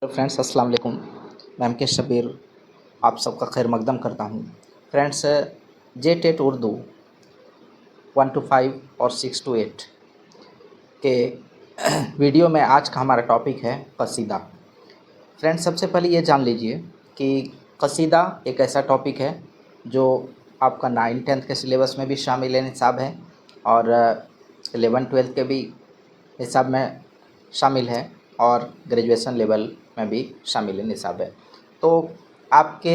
Friends अस्सलाम वालेकुम। मैं एम के शबीर आप सबका खैर मकदम करता हूँ। Friends, J TET Urdu 1 to 5 और 6 to 8 के वीडियो में आज का हमारा टॉपिक है कसीदा। फ्रेंड्स, सबसे पहले ये जान लीजिए कि कसीदा एक ऐसा टॉपिक है जो आपका 9-10 के सिलेबस में भी शामिल निसाब है और 11-12 के भी निसाब में शामिल है और ग्रेजुएशन लेवल में भी शामिल निसाब है। तो आपके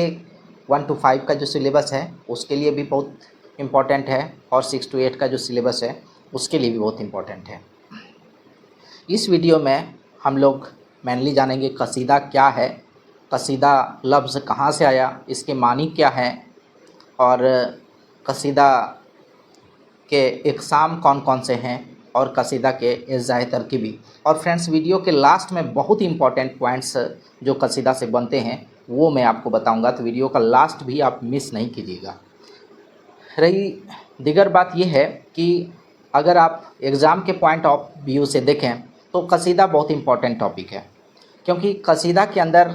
1 to 5 का जो सिलेबस है उसके लिए भी बहुत इम्पॉर्टेंट है और 6 to 8 का जो सिलेबस है उसके लिए भी बहुत इम्पॉर्टेंट है। इस वीडियो में हम लोग मेनली जानेंगे कसीदा क्या है, कसीदा लफ्ज़ कहाँ से आया, इसके मानी क्या हैं और कसीदा के इक़साम कौन कौन से हैं और कसीदा के इज़्ज़ाए तरकीबी। और फ्रेंड्स, वीडियो के लास्ट में बहुत ही इंपॉर्टेंट पॉइंट्स जो कसीदा से बनते हैं वो मैं आपको बताऊंगा, तो वीडियो का लास्ट भी आप मिस नहीं कीजिएगा। रही दीगर बात यह है कि अगर आप एग्ज़ाम के पॉइंट ऑफ व्यू से देखें तो कसीदा बहुत इंपॉर्टेंट टॉपिक है, क्योंकि कसीदा के अंदर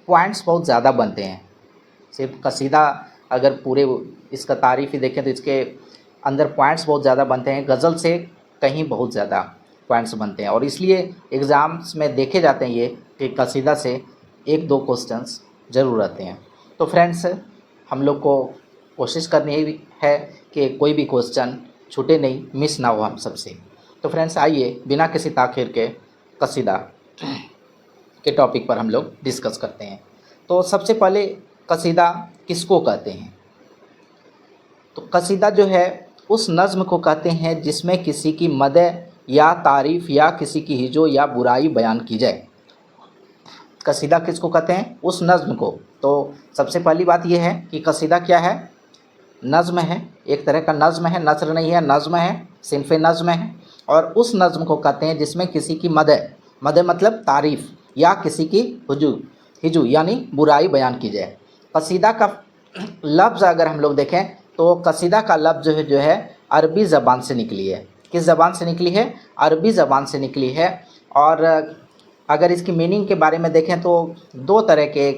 पॉइंट्स बहुत ज़्यादा बनते हैं। सिर्फ कसीदा अगर पूरे इसका तारीफ़ ही देखें तो इसके अंदर पॉइंट्स बहुत ज़्यादा बनते हैं, गज़ल से कहीं बहुत ज़्यादा पॉइंट्स बनते हैं और इसलिए एग्ज़ाम्स में देखे जाते हैं ये कि कसीदा से 1-2 क्वेश्चंस ज़रूर आते हैं। तो फ्रेंड्स, हम लोग को कोशिश करनी है कि कोई भी क्वेश्चन छूटे नहीं, मिस ना हो हम सबसे। तो फ्रेंड्स, आइए बिना किसी ताख़ीर के कसीदा के टॉपिक पर हम लोग डिस्कस करते हैं। तो सबसे पहले कसीदा किसको कहते हैं? तो कसीदा जो है उस नज़्म को कहते हैं जिसमें किसी की मदह या तारीफ़ या किसी की हिजो या बुराई बयान की जाए। कसीदा किसको कहते हैं? उस नज़्म को। तो सबसे पहली बात यह है कि कसीदा क्या है? नज़्म है, एक तरह का नज़्म है, नसर नहीं है, नज़्म है, सिन्फ़ नज़्म है। और उस नज़्म को कहते हैं जिसमें किसी की मदह मतलब तारीफ़ या किसी की हिजू यानी बुराई बयान की जाए। कसीदा का लफ्ज़ अगर हम लोग देखें तो कसीदा का लफ्ज़ जो है अरबी ज़बान से निकली है। किस ज़बान से निकली है? अरबी ज़बान से निकली है। और अगर इसकी मीनिंग के बारे में देखें तो 2 तरह के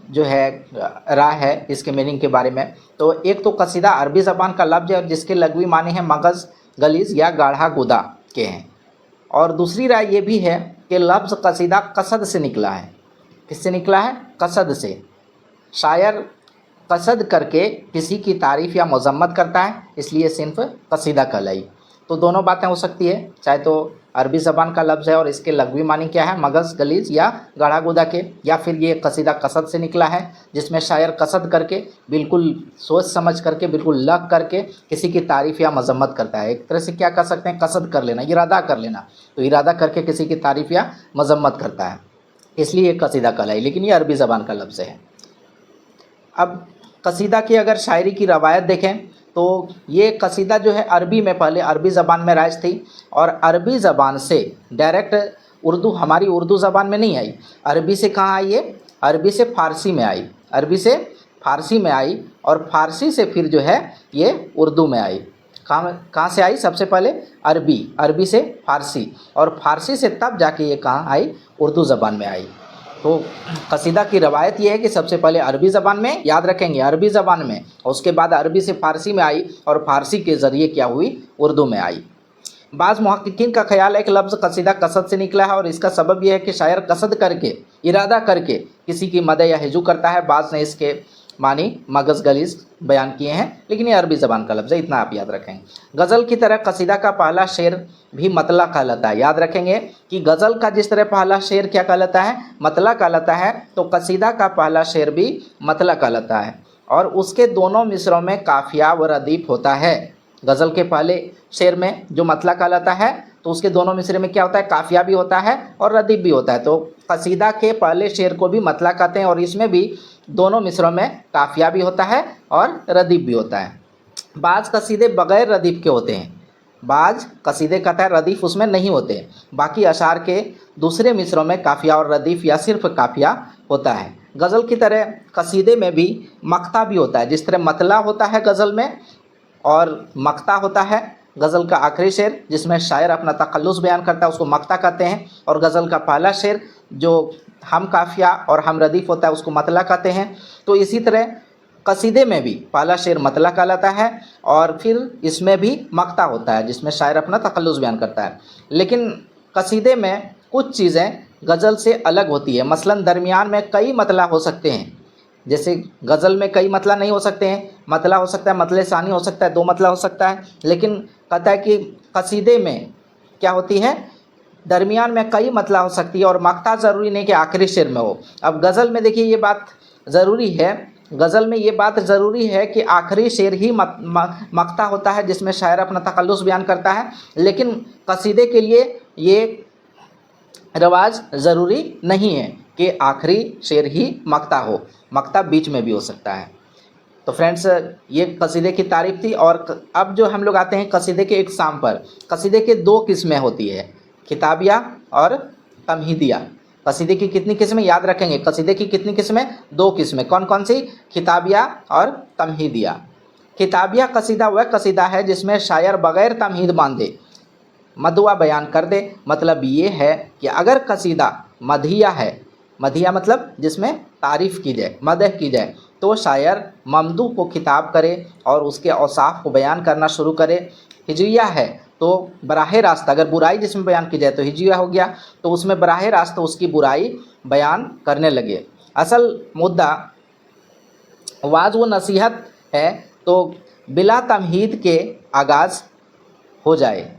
जो है राय है इसके मीनिंग के बारे में। तो एक तो कसीदा अरबी ज़बान का लफ्ज़ है और जिसके लगवी माने हैं मगज़, गलीज़ या गाढ़ा गुदा के हैं। और दूसरी राय ये भी है कि लफ्ज़ कसीदा कसद से निकला है। किससे निकला है? कसद से। शायर कसद करके किसी की तारीफ़ या मज़म्मत करता है, इसलिए सिन्फ़ कसीदा कहलाई। तो दोनों बातें हो सकती है, चाहे तो अरबी ज़बान का लफ्ज़ है और इसके लगवी मानी क्या है, मगज़, गलीज़ या गाढ़ा गुदा के, या फिर ये कसीदा कसद से निकला है जिसमें शायर कसद करके बिल्कुल सोच समझ करके बिल्कुल लग करके किसी की तारीफ़ या मज़म्मत करता है। एक तरह से क्या कह सकते हैं, कसद कर लेना, इरादा कर लेना। तो इरादा करके किसी की तारीफ़ या मज़म्मत करता है, इसलिए ये कसीदा कहलाई, लेकिन ये अरबी ज़बान का लफ्ज़ है। अब कसीदा की अगर शायरी की रवायत देखें तो ये कसीदा जो है अरबी में, पहले अरबी ज़बान में राइज थी और अरबी ज़बान से डायरेक्ट उर्दू, हमारी उर्दू ज़बान में नहीं आई। अरबी से कहाँ आई? ये अरबी से फ़ारसी में आई, अरबी से फ़ारसी में आई और फ़ारसी से फिर जो है ये उर्दू में आई। कहाँ से आई? सबसे पहले अरबी, अरबी से फ़ारसी और फ़ारसी से तब जाके ये कहाँ आई? उर्दू ज़बान में आई। तो कसीदा की रवायत ये है कि सबसे पहले अरबी ज़बान में, याद रखेंगे अरबी ज़बान में, और उसके बाद अरबी से फ़ारसी में आई और फ़ारसी के ज़रिए क्या हुई? उर्दू में आई। बाज़ मुहक्किकीन का ख्याल है कि लफ्ज़ कसीदा कसद से निकला है और इसका सबब यह है कि शायर कसद करके, इरादा करके किसी की मदह या हिजू करता है। बाज़ ने इसके मानी मगज़, गलीज़ बयान किए हैं, लेकिन ये अरबी ज़बान का लफ्ज़ है, इतना आप याद रखेंगे। गज़ल की तरह कसीदा का पहला शेर भी मतला कहलाता है। याद रखेंगे कि गज़ल का जिस तरह पहला शेर क्या कहलाता है? मतला कहलाता है, तो कसीदा का पहला शेर भी मतला कहलाता है और उसके दोनों मिसरों में काफ़िया व रदीफ़ होता है। गज़ल के पहले शेर में जो मतला कहलाता है तो उसके दोनों मिसरे में क्या होता है? काफ़िया भी होता है और रदीफ़ भी होता है। तो कसीदा के पहले शेर को भी मतला कहते हैं और इसमें भी दोनों मिसरों में काफ़िया भी होता है और रदीफ़ भी होता है। बाज़ कसीदे बग़ैर रदीफ़ के होते हैं, बाज़ कसीदे कहता है रदीफ़ उसमें नहीं होते। बाकी अशार के दूसरे मिसरों में काफ़िया और रदीफ़ या सिर्फ काफ़िया होता है। गज़ल की तरह कसीदे में भी मक्ता भी होता है। जिस तरह मतला होता है गज़ल में और मक्ता होता है गज़ल का आखिरी शेर जिसमें शायर अपना तखल्लुस बयान करता है उसको मक्ता कहते हैं, और गज़ल का पहला शेर जो हम काफिया और हम रदीफ़ होता है उसको मतला कहते हैं। तो इसी तरह कसीदे में भी पहला शेर मतला कहलाता है और फिर इसमें भी मक्ता होता है जिसमें शायर अपना तखल्लुस बयान करता है। लेकिन कसीदे में कुछ चीज़ें गज़ल से अलग होती है। मसलन दरमियान में कई मतला हो सकते हैं, जैसे गज़ल में कई मतला नहीं हो सकते हैं, मतला हो सकता है, मतले सानी हो सकता है, दो मतला हो सकता है। लेकिन कहता है कि कसीदे में क्या होती है, दरमियान में कई मतला हो सकती है और मक्ता ज़रूरी नहीं कि आखिरी शेर में हो। अब गज़ल में देखिए ये बात ज़रूरी है, गज़ल में ये बात ज़रूरी है कि आखिरी शेर ही मक्ता होता है जिसमें शायर अपना तखल्लुस बयान करता है। लेकिन कसीदे के लिए ये रवाज ज़रूरी नहीं है कि आखिरी शेर ही मक्ता हो, मक्ता बीच में भी हो सकता है। तो फ्रेंड्स ये कसीदे की तारीफ़ थी। और अब जो हम लोग आते हैं कसीदे के इक़साम पर। कसीदे के दो किस्में होती है, किताबिया और तमहीदिया। कसीदे की कितनी किस्में याद रखेंगे, कसीदे की कितनी किस्में, दो किस्में। कौन कौन सी, किताबिया और तमहीदिया। किताबिया कसीदा वह कसीदा है जिसमें शायर बग़ैर तमहीद बांधे मदुआ बयान कर दे। मतलब ये है कि अगर कसीदा मदहिया है, मदहिया मतलब जिसमें तारीफ़ की जाए, मदह की जाए, तो शायर ममदू को खिताब करे और उसके औसाफ को बयान करना शुरू करे। हिजविया है तो बराह रास्त अगर बुराई जिसमें बयान की जाए तो हिजविया हो गया, तो उसमें बराह रास्त उसकी बुराई बयान करने लगे। असल मुद्दा वाज व नसीहत है तो बिला तमहीद के आगाज़ हो जाए।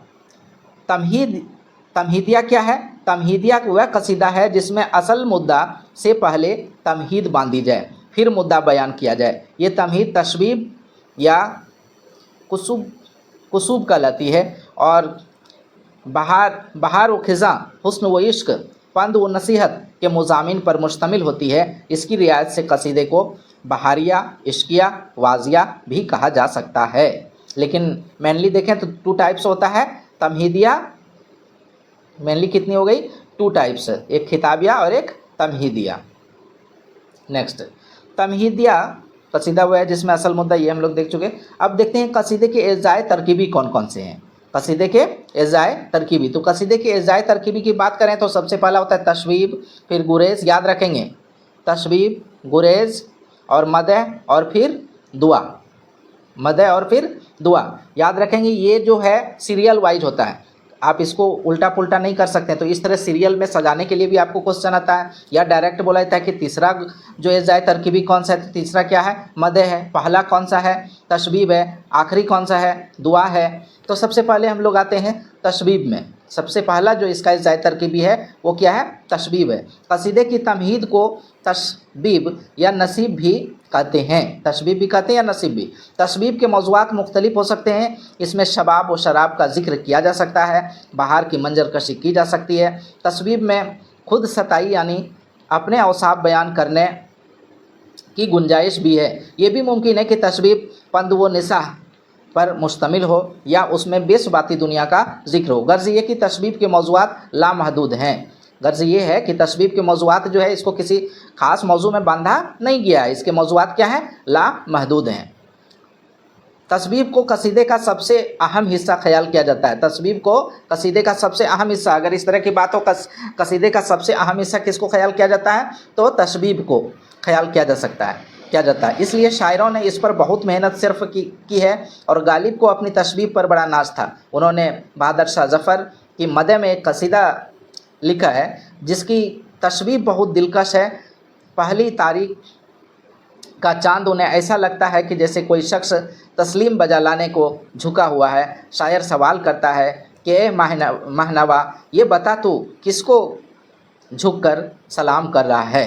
तमहीदिया क्या है, तमहीदिया वह कसीदा है जिसमें असल मुद्दा से पहले तमहीद बांधी जाए फिर मुद्दा बयान किया जाए। ये तमहीद तशबीब या कुसूब कहलाती है और बहार व ख़िज़ा, हुस्न व इश्क, पंद व नसीहत के मज़ामीन पर मुश्तमिल होती है। इसकी रियायत से कसीदे को बहारिया, इश्किया, वाजिया भी कहा जा सकता है। लेकिन मेनली देखें तो टू टाइप्स होता है तमहीदिया। मेनली कितनी हो गई, टू टाइप्स, एक खिताबिया और एक तमहीदिया। नेक्स्ट तमहीदिया कसीदा वो है जिसमें असल मुद्दा ये हम लोग देख चुके। अब देखते हैं कसीदे के एज़ाए तरकीबी कौन कौन से हैं। कसीदे के एज़ाए तरकीबी, तो कसीदे के एज़ाए तरकीबी की बात करें तो सबसे पहला होता है तशबीब, फिर गुरेज, याद रखेंगे तशबीब, गुरेज और मदह और फिर दुआ, मदह और फिर दुआ याद रखेंगे। ये जो है सीरियल वाइज होता है, आप इसको उल्टा पुल्टा नहीं कर सकते। तो इस तरह सीरियल में सजाने के लिए भी आपको क्वेश्चन आता है, या डायरेक्ट बोला जाता है कि तीसरा जो एज़ाए तरकीबी कौन सा है, तो तीसरा क्या है, मदह है। पहला कौन सा है, तशबीब है। आखिरी कौन सा है, दुआ है। तो सबसे पहले हम लोग आते हैं तशबीब में। सबसे पहला जो इसका एज़ाए तरकीबी है वो क्या है, तशबीब है। कसीदे की तमहीद को तशबीब या नसीब भी कहते हैं, तशबीब भी कहते हैं या नसीब भी। तशबीब के मौज़ूआत मुख्तलिफ हो सकते हैं। इसमें शबाब और शराब का जिक्र किया जा सकता है, बाहर की मंजर कशी की जा सकती है। तशबीब में खुद सताई यानी अपने औसाफ बयान करने की गुंजाइश भी है। ये भी मुमकिन है कि तशबीब पंद व निसाह पर मुश्तमिल हो या उसमें बेसबाती दुनिया का जिक्र हो। गर्ज़ ये कि तशबीब के मौज़ूआत लामहदूद हैं। गर्ज़ ये है कि तशबीब के मौज़ूआत जो है इसको किसी ख़ास मौजू में बांधा नहीं गया है, इसके मौज़ूआत क्या हैं, लामहदूद हैं। तशबीब को कसीदे का सबसे अहम हिस्सा ख्याल किया जाता है। तशबीब को कसीदे का सबसे अहम हिस्सा, अगर इस तरह की बात हो कसीदे का सबसे अहम हिस्सा किसको ख्याल किया जाता है, तो तशबीब को ख्याल किया जाता है। इसलिए शायरों ने इस पर बहुत मेहनत सिर्फ की है और गालिब को अपनी तशबीब पर बड़ा नाज था। उन्होंने बहादुर शाह ज़फ़र की मदह में एक कसीदा लिखा है जिसकी तशबीब बहुत दिलकश है। पहली तारीख का चांद उन्हें ऐसा लगता है कि जैसे कोई शख्स तस्लीम बजा लाने को झुका हुआ है। शायर सवाल करता है कि ए महनवा, ये बता तू किसको झुक कर सलाम कर रहा है।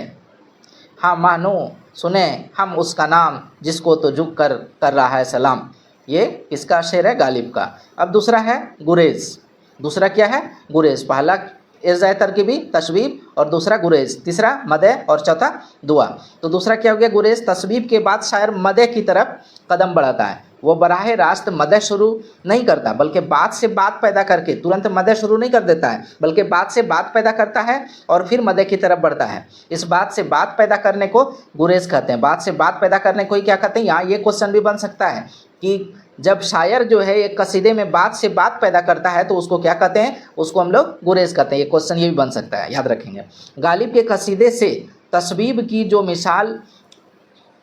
हाँ मानो सुने हम उसका नाम जिसको तो झुक कर रहा है सलाम। ये किसका शेर है, गालिब का। अब दूसरा है गुरेज। दूसरा क्या है, गुरेज। पहला एज़ाए तरकीबी तशबीब और दूसरा गुरेज, तीसरा मदह और चौथा दुआ। तो दूसरा क्या हो गया, गुरेज। तशबीब के बाद शायर मदह की तरफ कदम बढ़ाता है। वो बराह रास्त मदह शुरू नहीं करता, बल्कि बात से बात पैदा करके तुरंत मदह शुरू नहीं कर देता है, बल्कि बात से बात पैदा करता है और फिर मदह की तरफ बढ़ता है। इस बात से बात पैदा करने को गुरेज कहते हैं। बात से बात पैदा करने को ही क्या कहते हैं? यहाँ ये क्वेश्चन भी बन सकता है कि जब शायर जो है एक कसीदे में बात से बात पैदा करता है तो उसको क्या कहते हैं? उसको हम लोग गुरेज कहते हैं। ये क्वेश्चन ये भी बन सकता है, याद रखेंगे। गालिब के कसीदे से तस्बीब की जो मिसाल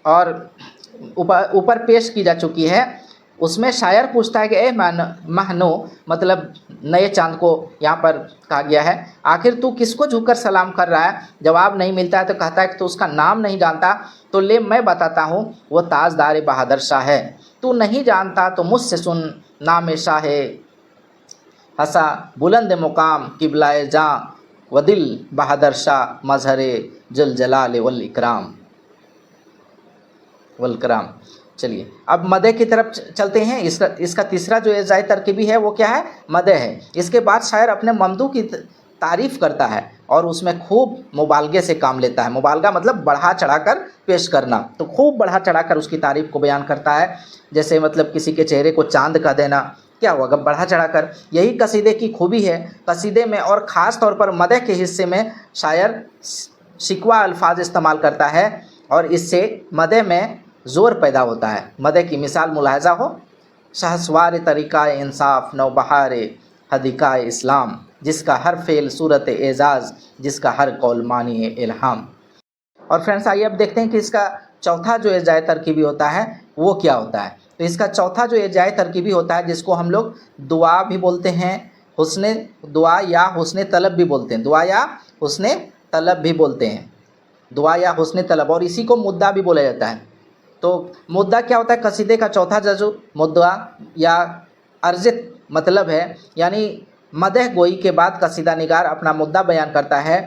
और ऊपर पेश की जा चुकी है, उसमें शायर पूछता है कि ए महनो, मतलब नए चांद को यहाँ पर कहा गया है, आखिर तू किसको झुककर सलाम कर रहा है? जवाब नहीं मिलता है तो कहता है कि तू उसका नाम नहीं जानता, तो ले मैं बताता हूँ, वो ताजदार बहादुर शाह है। तू नहीं जानता तो मुझसे सुन, नाम शाह हसा बुलंद मुकाम किबलाए जां, व दिल बहादुर शाह मजहरे जल जलाल वल इकराम वलकराम। चलिए अब मदह की तरफ चलते हैं। इसका तीसरा जो एजाई तरकीबी है वो क्या है? मदह है। इसके बाद शायर अपने ममदू की तारीफ़ करता है और उसमें खूब मुबालगे से काम लेता है। मुबालगा मतलब बढ़ा चढ़ाकर पेश करना, तो खूब बढ़ा चढ़ाकर उसकी तारीफ़ को बयान करता है। जैसे मतलब किसी के चेहरे को चांद कह देना, क्या होगा? बढ़ा चढ़ाकर। यही कसीदे की खूबी है। कसीदे में और ख़ास तौर पर मदह के हिस्से में शायर शिकवा अल्फाज इस्तेमाल करता है और इससे मदह में ज़ोर पैदा होता है। मदह की मिसाल मुलाहजा हो, शहसवार तरीक़ा इंसाफ नौबहार हदीक़ा इस्लाम, जिसका हर फ़ेल सूरत एजाज़, जिसका हर कौल मानी इल्हाम। और फ्रेंड्स आइए अब देखते हैं कि इसका चौथा जो एजाए तरकीबी होता है वो क्या होता है। तो इसका चौथा जो एजाए तरकीबी होता है, जिसको हम लोग दुआ भी बोलते हैं, हुस्ने दुआ या हुस्ने तलब भी बोलते हैं, दुआ या हुस्ने तलब भी बोलते हैं, दुआ या हुस्ने तलब, और इसी को मुद्दा भी बोला जाता है। तो मुद्दा क्या होता है? कसीदे का चौथा जज़ु मुद्दा या अर्ज़ मतलब है, यानी मदह गोई के बाद कसीदा निगार अपना मुद्दा बयान करता है।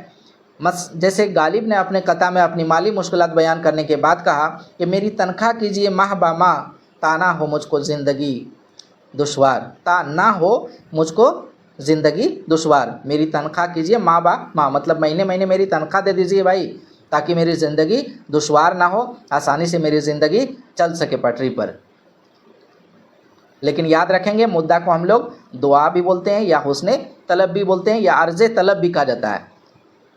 जैसे गालिब ने अपने कता में अपनी माली मुश्किलात बयान करने के बाद कहा कि मेरी तनख्वाह कीजिए माह बा माह, ता ना हो मुझको ज़िंदगी दुश्वार, ता ना हो मुझको ज़िंदगी दुश्वार। मेरी तनख्वाह कीजिए माह बा माह, मतलब महीने महीने मेरी तनख्वाह दे दीजिए भाई, ताकि मेरी ज़िंदगी दुश्वार ना हो, आसानी से मेरी ज़िंदगी चल सके पटरी पर। लेकिन याद रखेंगे मुद्दा को हम लोग दुआ भी बोलते हैं या हुस्ने तलब भी बोलते हैं या अर्ज़ तलब भी कहा जाता है।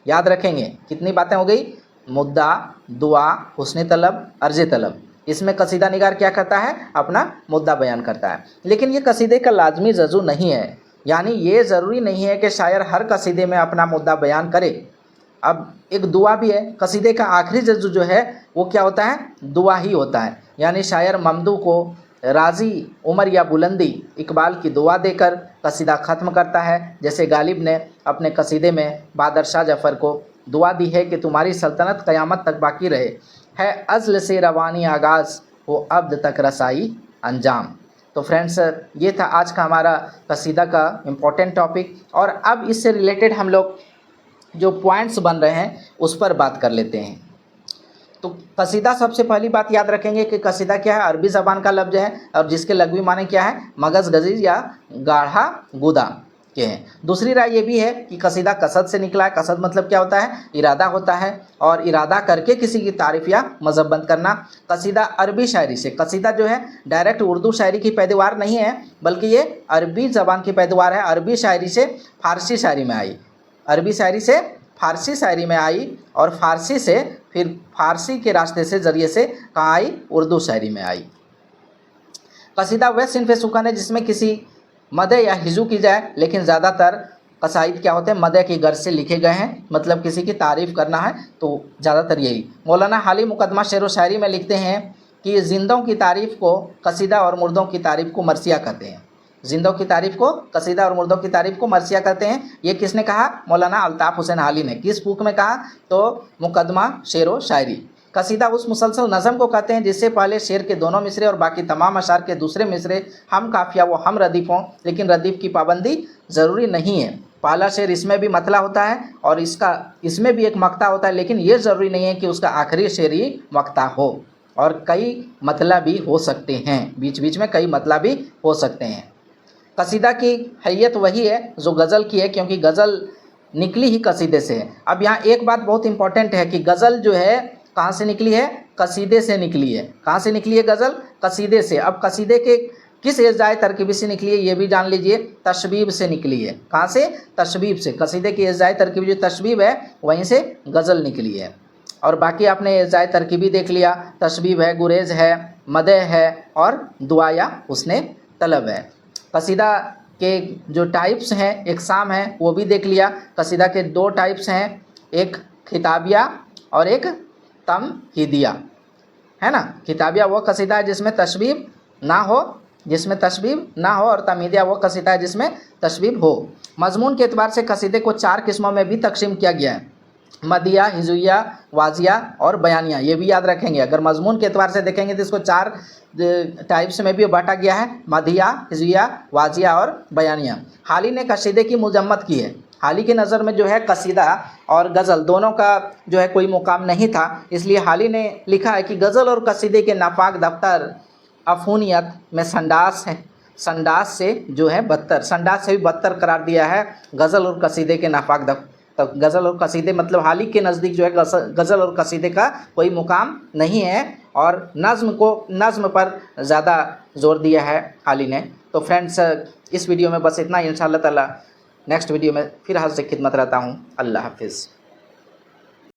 याद रखेंगे कितनी बातें हो गई? मुद्दा, दुआ, हुस्ने तलब, अर्ज़ तलब। इसमें कसीदा निगार क्या करता है? अपना मुद्दा बयान करता है। लेकिन ये कसीदे का लाजमी जज़ू नहीं है, यानी ये ज़रूरी नहीं है कि शायर हर कसीदे में अपना मुद्दा बयान करे। अब एक दुआ भी है। कसीदे का आखिरी जज़ू जो है वो क्या होता है? दुआ ही होता है। यानी शायर ममदू को राज़ी, उमर या बुलंदी, इकबाल की दुआ देकर कसीदा ख़त्म करता है। जैसे गालिब ने अपने कसीदे में बहादुर शाह जफ़र को दुआ दी है कि तुम्हारी सल्तनत क़यामत तक बाकी रहे, है अज़ल से रवानी आगाज़, हो अब्द तक रसाई अंजाम। तो फ्रेंड्स ये था आज का हमारा कसीदा का इम्पोर्टेंट टॉपिक, और अब इससे रिलेटेड हम लोग जो पॉइंट्स बन रहे हैं उस पर बात कर लेते हैं। तो कसीदा, सबसे पहली बात याद रखेंगे कि कसीदा क्या है? अरबी ज़बान का लफ्ज़ है और जिसके लघवी माने क्या है? मगज़ गज़ीज़ या गाढ़ा गुदा के हैं। दूसरी राय ये भी है कि कसीदा कसद से निकला है। कसद मतलब क्या होता है? इरादा होता है, और इरादा करके किसी की तारीफ़ या मज़म्मत करना। कसीदा अरबी शायरी से, कसीदा जो है डायरेक्ट उर्दू शायरी की पैदावार नहीं है, बल्कि ये अरबी ज़बान की पैदावार है। अरबी शायरी से फ़ारसी शायरी में आई, अरबी शायरी से फ़ारसी शायरी में आई, और फ़ारसी से फिर फ़ारसी के रास्ते से ज़रिए से कहाँ आई? उर्दू शायरी में आई। कसीदा वह सिन्फ़ सुखन है जिसमें किसी मदह या हिजू की जाए, लेकिन ज़्यादातर कसाइद क्या होते हैं? मदह की गर्ज से लिखे गए हैं, मतलब किसी की तारीफ़ करना है तो ज़्यादातर यही। मौलाना हाली मुकदमा शेर व शायरी में लिखते हैं कि ज़िंदों की तारीफ़ को कसीदा और मुर्दों की तारीफ़ को मरसिया कहते हैं। ज़िंदों की तारीफ़ को कसीदा और मुर्दों की तारीफ़ को मरसिया कहते हैं। ये किसने कहा? मौलाना अल्ताफ़ हुसैन हाली ने। किस बुक में कहा? तो मुकदमा शेर व शायरी। कसीदा उस मुसलसल नज़म को कहते हैं जिससे पहले शेर के दोनों मिसरे और बाकी तमाम अशार के दूसरे मिसरे हम काफिया व हम रदीफ़ हों, लेकिन रदीफ़ की पाबंदी ज़रूरी नहीं है। पहला शेर इसमें भी मतला होता है और इसमें भी एक मक्ता होता है, लेकिन ये ज़रूरी नहीं है कि उसका आखिरी शेर ही मक्ता हो, और कई मतला भी हो सकते हैं, बीच बीच में कई मतला भी हो सकते हैं। कसीदा की हैयत वही है जो गज़ल की है, क्योंकि गज़ल निकली ही कसीदे से है। अब यहाँ एक बात बहुत इंपॉर्टेंट है कि गज़ल जो है कहाँ से निकली है? कसीदे से निकली है। कहाँ से निकली है गज़ल? कसीदे से। अब कसीदे के किस एजाए तरकीबी से निकली है ये भी जान लीजिए, तशबीब से निकली है। कहाँ से? तशबीब से। कसीदे की एजाए तरकीबी जो तशबीब है वहीं से गज़ल निकली है। और बाकी आपने एजाए तरकीबी देख लिया, तशबीब है, गुरेज है, मदह है और दुआ या हुस्ने तलब है। कसीदा के जो टाइप्स हैं, इक़साम हैं, वो भी देख लिया। कसीदा के 2 टाइप्स हैं, एक खिताबिया और एक तमहीदिया, है ना। खिताबिया वो कसीदा है जिसमें तशबीब ना हो, और तमहीदिया वो कसीदा है जिसमें तशबीब हो। मज़मून के एतबार से कसीदे को 4 किस्मों में भी तकसीम किया गया है, मदिया, हिज़्विया, वाजिया और बयानिया। ये भी याद रखेंगे। अगर मज़मून के एतबार से देखेंगे तो इसको 4 टाइप्स में भी बांटा गया है, मदिया, हिज़्विया, वाजिया और बयानिया। हाली ने कसीदे की मजम्मत की है। हाली की नज़र में जो है कसीदा और गज़ल दोनों का जो है कोई मुकाम नहीं था, इसलिए हाली ने लिखा है कि गज़ल और कसीदे के नापाक दफ्तर अफूनियत में संडास है, संडास से जो है बदतर, संडास से भी बदतर करार दिया है गज़ल और कसीदे के नापाक दफ्तर। तो गज़ल और कसीदे मतलब हाली के नज़दीक जो है गज़ल और कसीदे का कोई मुकाम नहीं है, और नज़्म पर ज़्यादा ज़ोर दिया है हाली ने। तो फ्रेंड्स, इस वीडियो में बस इतना ही। इंशाअल्लाह ताला नेक्स्ट वीडियो में फिर हाज़िर खिदमत रहता हूँ। अल्लाह हाफ़िज़।